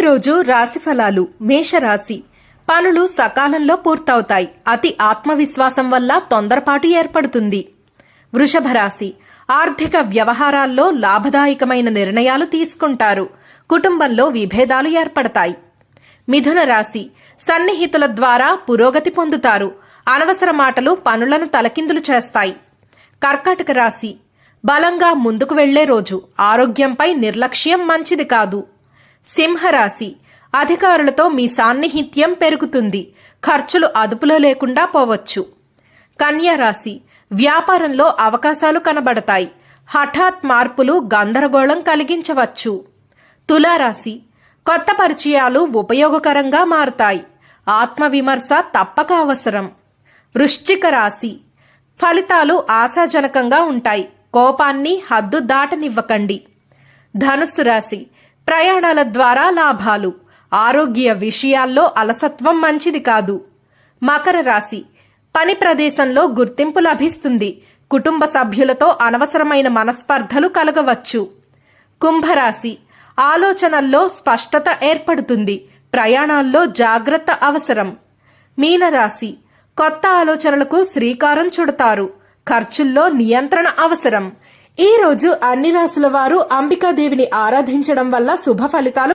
రోజు రాశి ఫలాలు. మేషరాశి. పనులు సకాలంలో పూర్తవుతాయి. అతి ఆత్మవిశ్వాసం వల్ల తొందరపాటు ఏర్పడుతుంది. వృషభ రాశి. ఆర్థిక వ్యవహారాల్లో లాభదాయకమైన నిర్ణయాలు తీసుకుంటారు. కుటుంబంలో విభేదాలు ఏర్పడతాయి. మిథున రాశి. సన్నిహితుల ద్వారా పురోగతి పొందుతారు. అనవసర మాటలు పనులను తలకిందులు చేస్తాయి. కర్కాటక రాశి. బలంగా ముందుకు వెళ్లే రోజు. ఆరోగ్యంపై నిర్లక్ష్యం మంచిది కాదు. సింహరాశి. అధికారులతో మీ సాన్నిహిత్యం పెరుగుతుంది. ఖర్చులు అదుపులో లేకుండా పోవచ్చు. కన్యా రాశి. వ్యాపారంలో అవకాశాలు కనబడతాయి. హఠాత్ మార్పులు గందరగోళం కలిగించవచ్చు. తులారాశి. కొత్త పరిచయాలు ఉపయోగకరంగా మారుతాయి. ఆత్మవిమర్శ తప్పక అవసరం. వృశ్చిక రాశి. ఫలితాలు ఆశాజనకంగా ఉంటాయి. కోపాన్ని హద్దు దాటనివ్వకండి. ధనుస్సు రాశి. ప్రయాణాల ద్వారా లాభాలు. ఆరోగ్య విషయాల్లో అలసత్వం మంచిది కాదు. మకర రాశి. పని ప్రదేశంలో గుర్తింపు లభిస్తుంది. కుటుంబ సభ్యులతో అనవసరమైన మనస్పర్ధలు కలగవచ్చు. కుంభరాశి. ఆలోచనల్లో స్పష్టత ఏర్పడుతుంది. ప్రయాణాల్లో జాగ్రత్త అవసరం. మీనరాశి. కొత్త ఆలోచనలకు శ్రీకారం చుడతారు. ఖర్చుల్లో నియంత్రణ అవసరం. ఈ రోజు అన్ని రాశుల వారు అంబికాదేవిని ఆరాధించడం వల్ల శుభ ఫలితాలు